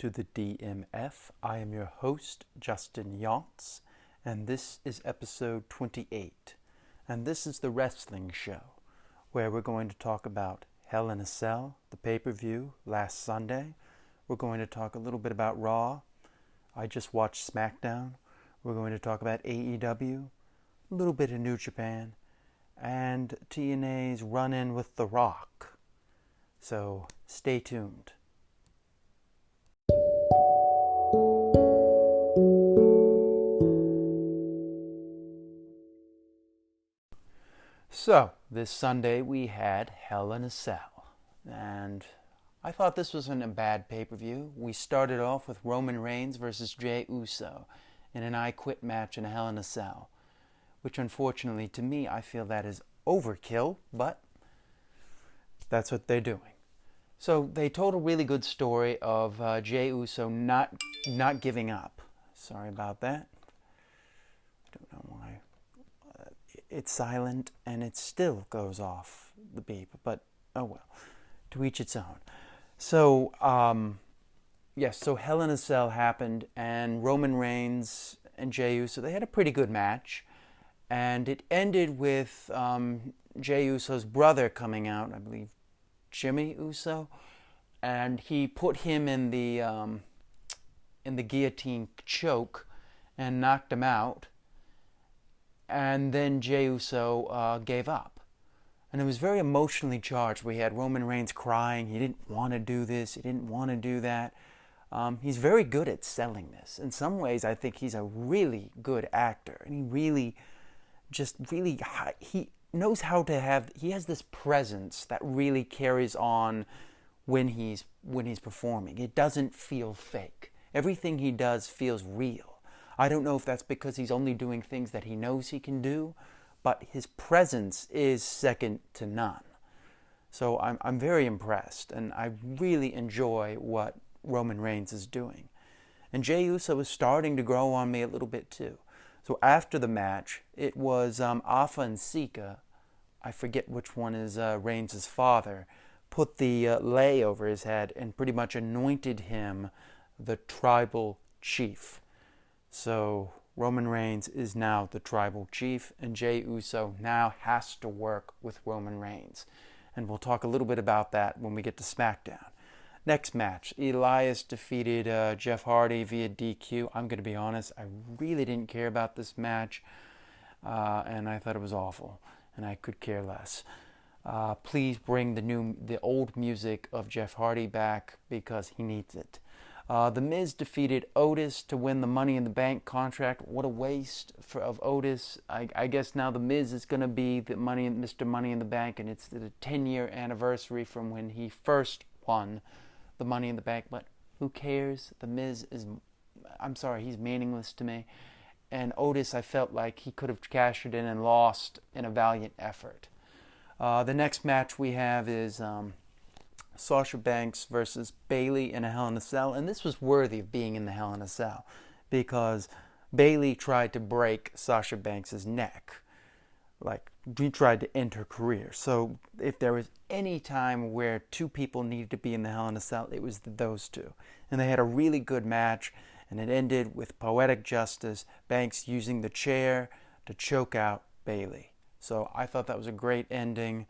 to the DMF. I am your host, Justin Yachts, and this is episode 28. And this is the wrestling show, where we're going to talk about Hell in a Cell, the pay-per-view last Sunday. We're going to talk a little bit about Raw. I just watched SmackDown. We're going to talk about AEW, a little bit of New Japan, and TNA's run-in with The Rock. So stay tuned. So, this Sunday we had Hell in a Cell, and I thought this wasn't a bad pay-per-view. We started off with Roman Reigns versus Jey Uso in an I Quit match in a Hell in a Cell, which unfortunately to me I feel that is overkill, but that's what they're doing. So they told a really good story of Jey Uso not giving up. Sorry about that. I don't know why. It's silent and it still goes off the beep, but oh well, to each its own. So, yes, so Hell in a Cell happened, and Roman Reigns and Jey Uso, they had a pretty good match, and it ended with Jey Uso's brother coming out, I believe Jimmy Uso, and he put him in the guillotine choke and knocked him out. And then Jey Uso gave up. And it was very emotionally charged. We had Roman Reigns crying. He didn't want to do this. He didn't want to do that. He's very good at selling this. In some ways, I think he's a really good actor. And he really he knows how to have, he has this presence that really carries on when he's performing. It doesn't feel fake. Everything he does feels real. I don't know if that's because he's only doing things that he knows he can do, but his presence is second to none. So I'm very impressed, and I really enjoy what Roman Reigns is doing. And Jey Uso is starting to grow on me a little bit too. So after the match, it was Afa and Sika, I forget which one is Reigns' father, put the lei over his head and pretty much anointed him the tribal chief. So Roman Reigns is now the tribal chief, and Jey Uso now has to work with Roman Reigns. And we'll talk a little bit about that when we get to SmackDown. Next match, Elias defeated Jeff Hardy via DQ. I'm going to be honest, I really didn't care about this match, and I thought it was awful, and I could care less. Please bring the old music of Jeff Hardy back because he needs it. The Miz defeated Otis to win the Money in the Bank contract. What a waste of Otis. I guess now the Miz is going to be Mr. Money in the Bank, and it's the 10-year anniversary from when he first won the Money in the Bank. But who cares? The Miz is, I'm sorry, he's meaningless to me. And Otis, I felt like he could have cashed it in and lost in a valiant effort. The next match we have is Sasha Banks versus Bayley in a Hell in a Cell, and this was worthy of being in the Hell in a Cell because Bayley tried to break Sasha Banks' neck. Like, he tried to end her career. So if there was any time where two people needed to be in the Hell in a Cell, it was those two. And they had a really good match, and it ended with poetic justice, Banks using the chair to choke out Bayley. So I thought that was a great ending.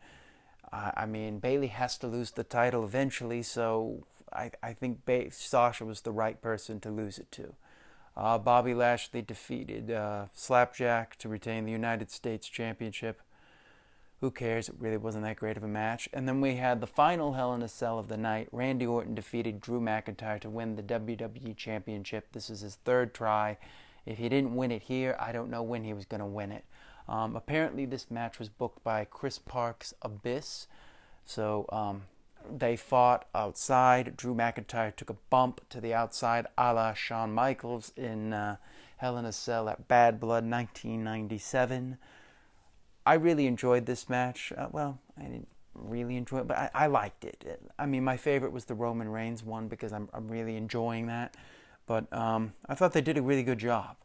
I mean, Bayley has to lose the title eventually, so I think Sasha was the right person to lose it to. Bobby Lashley defeated Slapjack to retain the United States Championship. Who cares? It really wasn't that great of a match. And then we had the final Hell in a Cell of the night. Randy Orton defeated Drew McIntyre to win the WWE Championship. This is his third try. If he didn't win it here, I don't know when he was going to win it. Apparently this match was booked by Chris Park's Abyss. So they fought outside. Drew McIntyre took a bump to the outside a la Shawn Michaels in Hell in a Cell at Bad Blood 1997. I really enjoyed this match. Well, I didn't really enjoy it, but I liked it. I mean, my favorite was the Roman Reigns one because I'm really enjoying that. But I thought they did a really good job.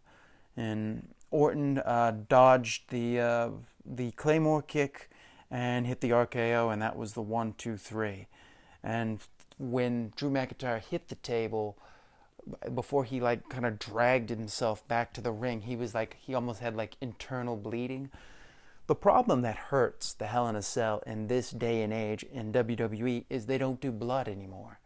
And Orton dodged the Claymore kick and hit the RKO, and that was the 1, 2, 3. And when Drew McIntyre hit the table, before he like kind of dragged himself back to the ring, he was like, he almost had like internal bleeding. The problem that hurts the Hell in a Cell in this day and age in WWE is they don't do blood anymore.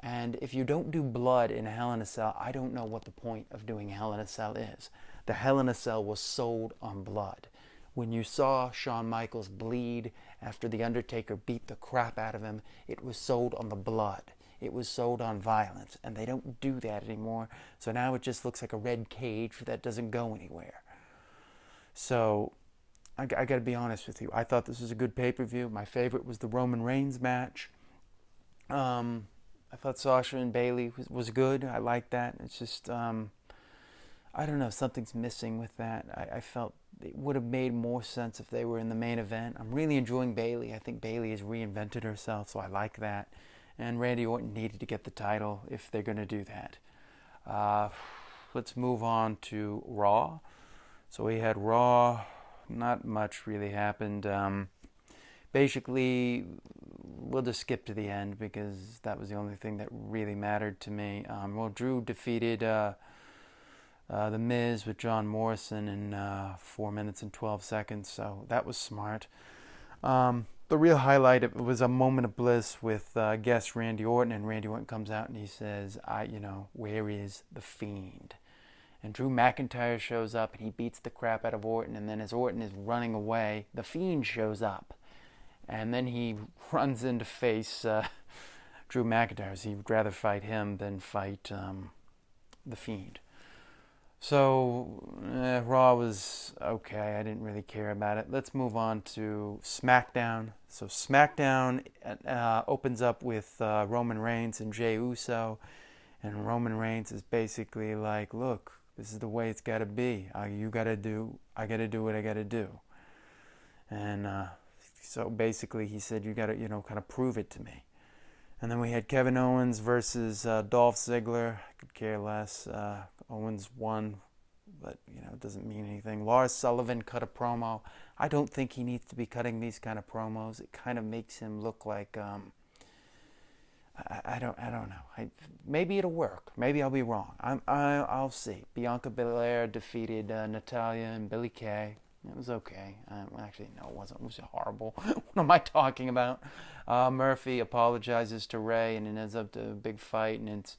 And if you don't do blood in a Hell in a Cell, I don't know what the point of doing a Hell in a Cell is. The Hell in a Cell was sold on blood. When you saw Shawn Michaels bleed after The Undertaker beat the crap out of him, it was sold on the blood. It was sold on violence, and they don't do that anymore. So now it just looks like a red cage that doesn't go anywhere. So I got to be honest with you. I thought this was a good pay-per-view. My favorite was the Roman Reigns match. I thought Sasha and Bayley was good. I liked that. It's just, I don't know, something's missing with that. I felt it would have made more sense if they were in the main event. I'm really enjoying Bayley. I think Bayley has reinvented herself, so I like that. And Randy Orton needed to get the title if they're going to do that. Let's move on to Raw. So we had Raw. Not much really happened. Basically, we'll just skip to the end because that was the only thing that really mattered to me. Well, Drew defeated The Miz with John Morrison in 4 minutes and 12 seconds, so that was smart. The real highlight was a moment of bliss with guest Randy Orton, and Randy Orton comes out and he says, where is the Fiend? And Drew McIntyre shows up and he beats the crap out of Orton, and then as Orton is running away, the Fiend shows up. And then he runs in to face Drew McIntyre. So he would rather fight him than fight the Fiend. So Raw was okay. I didn't really care about it. Let's move on to SmackDown. So SmackDown opens up with Roman Reigns and Jey Uso. And Roman Reigns is basically like, look, this is the way it's got to be. I got to do what I got to do. And so basically he said, you got to, kind of prove it to me. And then we had Kevin Owens versus Dolph Ziggler. I could care less. Owens won, but, it doesn't mean anything. Lars Sullivan cut a promo. I don't think he needs to be cutting these kind of promos. It kind of makes him look like, I don't know. Maybe it'll work. Maybe I'll be wrong. I'll see. Bianca Belair defeated Natalya and Billie Kay. It was okay. Actually, no, it wasn't. It was horrible. What am I talking about? Murphy apologizes to Ray, and it ends up to a big fight, and it's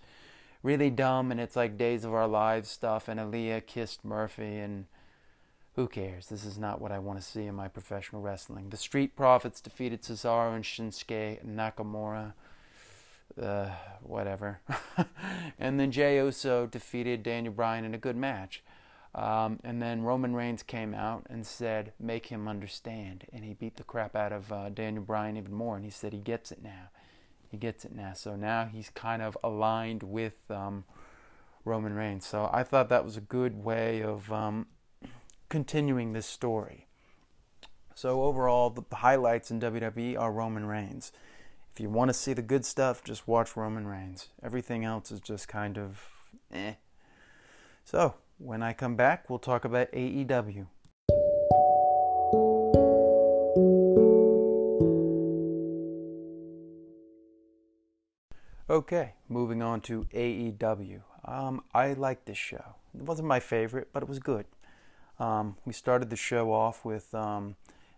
really dumb, and it's like Days of Our Lives stuff, and Aaliyah kissed Murphy, and who cares? This is not what I want to see in my professional wrestling. The Street Profits defeated Cesaro and Shinsuke Nakamura. Whatever. And then Jey Uso defeated Daniel Bryan in a good match. And then Roman Reigns came out and said, make him understand. And he beat the crap out of Daniel Bryan even more. And he said he gets it now. He gets it now. So now he's kind of aligned with Roman Reigns. So I thought that was a good way of continuing this story. So overall, the highlights in WWE are Roman Reigns. If you want to see the good stuff, just watch Roman Reigns. Everything else is just kind of eh. So, when I come back, we'll talk about AEW. Okay, moving on to AEW. I liked this show. It wasn't my favorite, but it was good. We started the show off with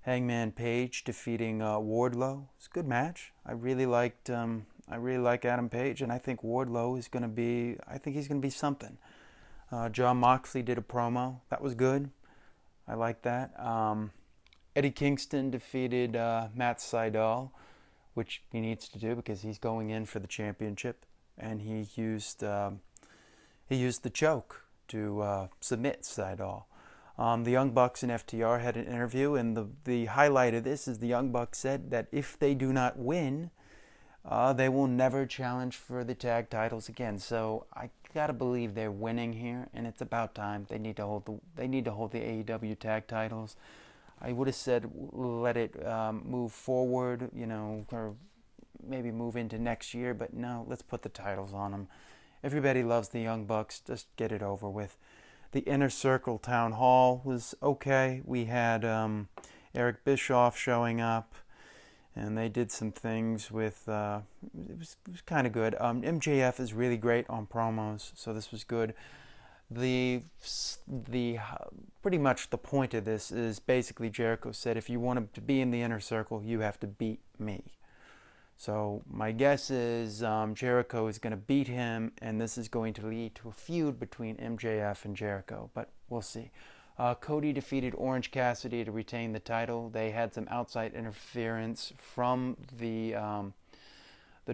Hangman Page defeating Wardlow. It's a good match. I really like Adam Page, and I think Wardlow is going to be. I think he's going to be something. Jon Moxley did a promo. That was good. I like that. Eddie Kingston defeated Matt Sydal, which he needs to do because he's going in for the championship, and he used the choke to submit Sydal. The Young Bucks and FTR had an interview, and the highlight of this is the Young Bucks said that if they do not win, they will never challenge for the tag titles again. So I gotta believe they're winning here, and it's about time. They need to hold the AEW tag titles. I would have said let it move forward, or maybe move into next year, but no, let's put the titles on them. Everybody loves the Young Bucks. Just get it over with. The Inner Circle Town Hall was okay. We had Eric Bischoff showing up, and they did some things with, it was kind of good. MJF is really great on promos, so this was good. The pretty much the point of this is basically Jericho said, if you want to be in the inner circle, you have to beat me. So my guess is Jericho is going to beat him, and this is going to lead to a feud between MJF and Jericho, but we'll see. Cody defeated Orange Cassidy to retain the title. They had some outside interference from the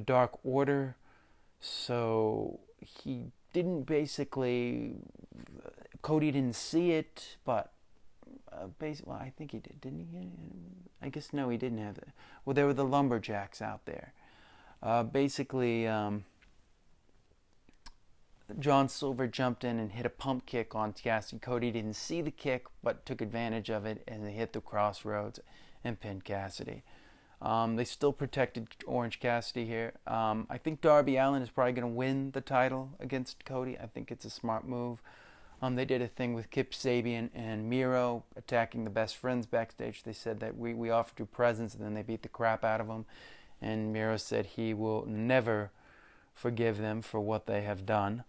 Dark Order, so he didn't basically. Cody didn't see it, but basically, well, I think he did, didn't he? I guess no, he didn't have it. Well, there were the lumberjacks out there. Basically, John Silver jumped in and hit a pump kick on Cassidy. Cody didn't see the kick, but took advantage of it, and they hit the crossroads and pinned Cassidy. They still protected Orange Cassidy here. I think Darby Allin is probably going to win the title against Cody. I think it's a smart move. They did a thing with Kip Sabian and Miro attacking the Best Friends backstage. They said that we offered you presents, and then they beat the crap out of them. And Miro said he will never forgive them for what they have done.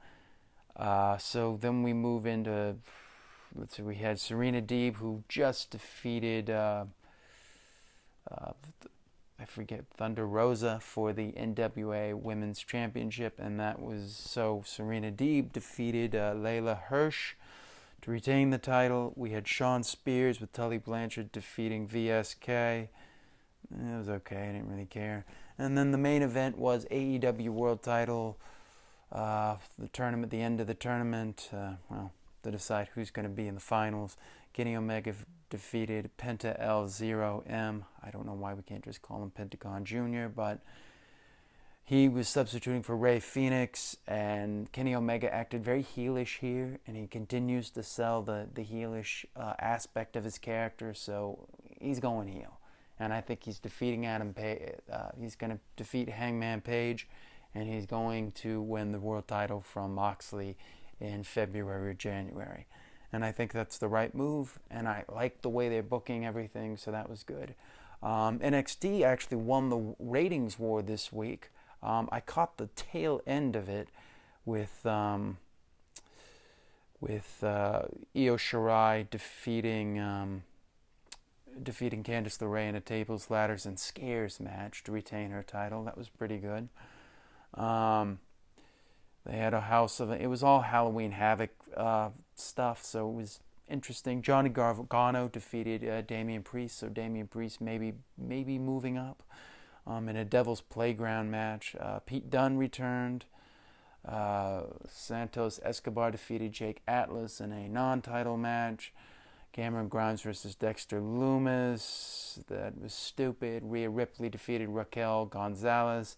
So then we move into, let's see, we had Serena Deeb, who just defeated, I forget, Thunder Rosa for the NWA Women's Championship, and that was, so Serena Deeb defeated Layla Hirsch to retain the title. We had Shawn Spears with Tully Blanchard defeating VSK. It was okay, I didn't really care. And then the main event was AEW World Title, the tournament, the end of the tournament, to decide who's going to be in the finals. Kenny Omega defeated Penta L0M. I don't know why we can't just call him Pentagon Jr., but he was substituting for Rey Fenix, and Kenny Omega acted very heelish here, and he continues to sell the heelish aspect of his character, so he's going heel. And I think he's defeating Adam Page. He's going to defeat Hangman Page, and he's going to win the world title from Moxley in February or January. And I think that's the right move, and I like the way they're booking everything, so that was good. NXT actually won the ratings war this week. I caught the tail end of it with Io Shirai defeating Candice LeRae in a tables, ladders, and scares match to retain her title. That was pretty good. They had a house of it. It was all Halloween Havoc stuff, so it was interesting. Johnny Gargano defeated Damian Priest, so Damian Priest maybe moving up in a Devil's Playground match. Pete Dunne returned. Santos Escobar defeated Jake Atlas in a non-title match. Cameron Grimes versus Dexter Lumis. That was stupid. Rhea Ripley defeated Raquel Gonzalez.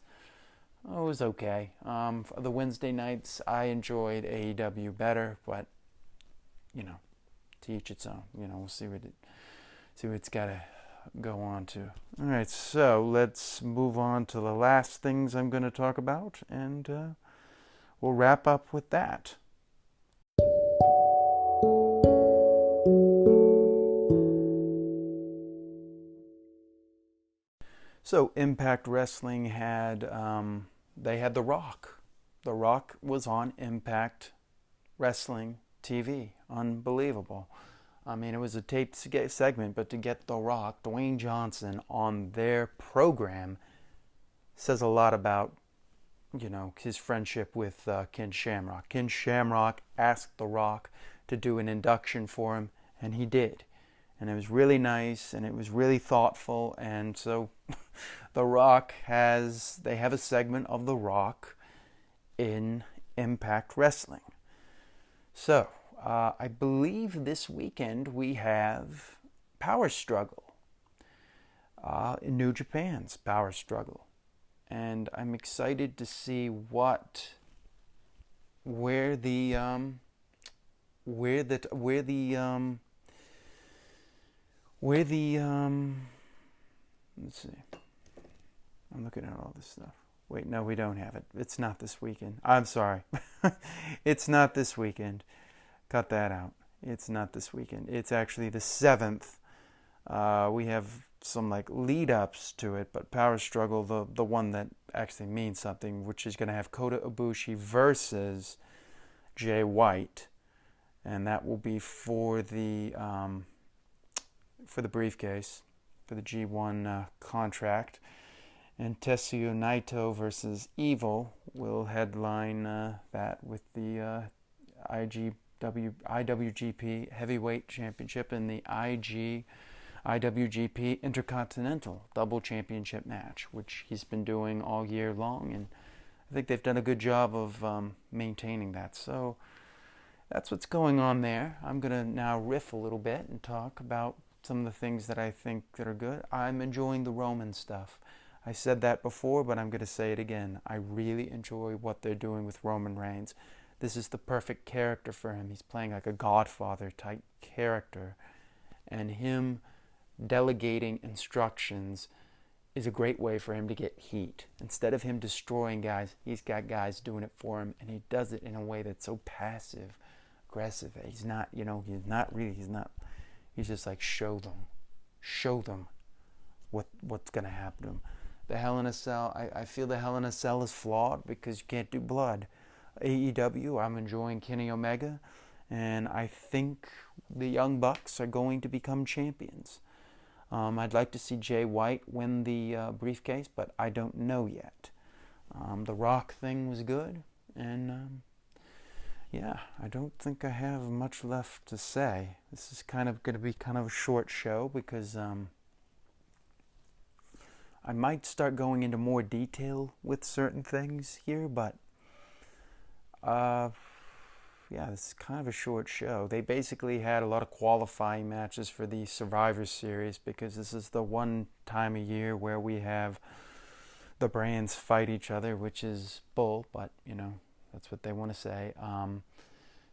Oh, it was okay. The Wednesday nights, I enjoyed AEW better, but, to each its own. We'll see what it's got to go on to. All right, so let's move on to the last things I'm going to talk about, and we'll wrap up with that. So Impact Wrestling had, they had The Rock. The Rock was on Impact Wrestling TV. Unbelievable. I mean, it was a taped segment, but to get The Rock, Dwayne Johnson, on their program says a lot about, his friendship with Ken Shamrock. Ken Shamrock asked The Rock to do an induction for him, and he did. And it was really nice, and it was really thoughtful, and so The Rock they have a segment of The Rock in Impact Wrestling. So, I believe this weekend we have Power Struggle, in New Japan's Power Struggle. And I'm excited to see where the let's see. I'm looking at all this stuff. Wait, no, we don't have it. It's not this weekend. I'm sorry. It's not this weekend. Cut that out. It's not this weekend. It's actually the 7th We have some like lead ups to it, but Power Struggle, the one that actually means something, which is going to have Kota Ibushi versus Jay White, and that will be for the briefcase, for the G1 contract. And Tetsuya Naito versus Evil will headline that with the IWGP Heavyweight Championship and the IWGP Intercontinental Double Championship match, which he's been doing all year long, and I think they've done a good job of maintaining that. So that's what's going on there. I'm going to now riff a little bit and talk about some of the things that I think that are good. I'm enjoying the Roman stuff. I said that before, but I'm going to say it again. I really enjoy what they're doing with Roman Reigns. This is the perfect character for him. He's playing like a Godfather type character, and him delegating instructions is a great way for him to get heat. Instead of him destroying guys, he's got guys doing it for him, and he does it in a way that's so passive aggressive. He's not he's just like show them what's gonna happen to him. The Hell in a Cell, I feel the Hell in a Cell is flawed because you can't do blood. AEW, I'm enjoying Kenny Omega, and I think the Young Bucks are going to become champions. I'd like to see Jay White win the briefcase, but I don't know yet. The Rock thing was good, and yeah, I don't think I have much left to say. This is kind of going to be kind of a short show because I might start going into more detail with certain things here, but yeah, this is kind of a short show. They basically had a lot of qualifying matches for the Survivor Series because this is the one time a year where we have the brands fight each other, which is bull, but you know, that's what they want to say.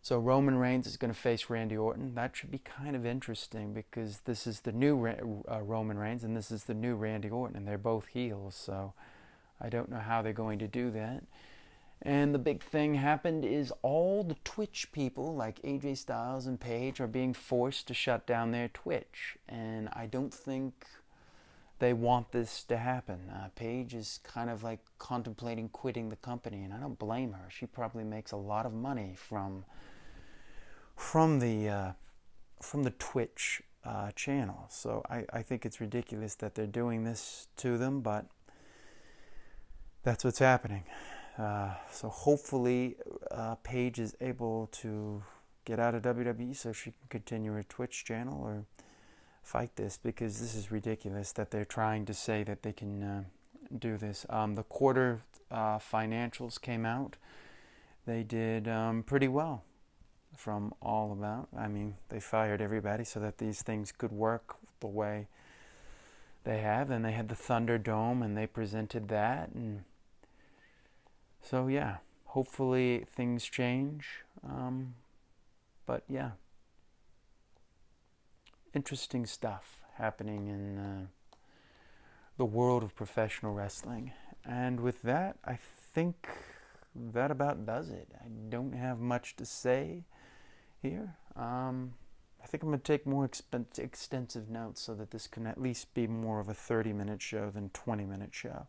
So Roman Reigns is going to face Randy Orton. That should be kind of interesting because this is the new Roman Reigns and this is the new Randy Orton, and they're both heels, so I don't know how they're going to do that. And the big thing happened is all the Twitch people like AJ Styles and Paige are being forced to shut down their Twitch, and I don't think they want this to happen. Paige is kind of like contemplating quitting the company, and I don't blame her. She probably makes a lot of money from the Twitch channel. So I think it's ridiculous that they're doing this to them, but that's what's happening. So hopefully Paige is able to get out of WWE so she can continue her Twitch channel or fight this, because this is ridiculous that they're trying to say that they can do this. The quarter financials came out. They did pretty well from all about. I mean, they fired everybody so that these things could work the way they have. And they had the Thunderdome and they presented that. And so, yeah, hopefully things change. But, yeah, interesting stuff happening in the world of professional wrestling. And with that, I think that about does it. I don't have much to say here. I think I'm going to take more extensive notes so that this can at least be more of a 30-minute show than 20-minute show.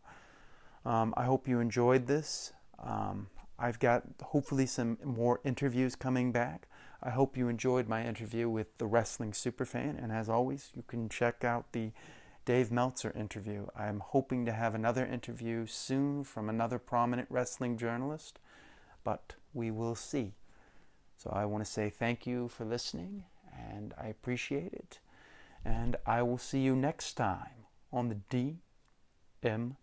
I hope you enjoyed this. I've got hopefully some more interviews coming back. I hope you enjoyed my interview with the Wrestling Superfan, and as always, you can check out the Dave Meltzer interview. I'm hoping to have another interview soon from another prominent wrestling journalist, but we will see. So I want to say thank you for listening, and I appreciate it. And I will see you next time on the DMF.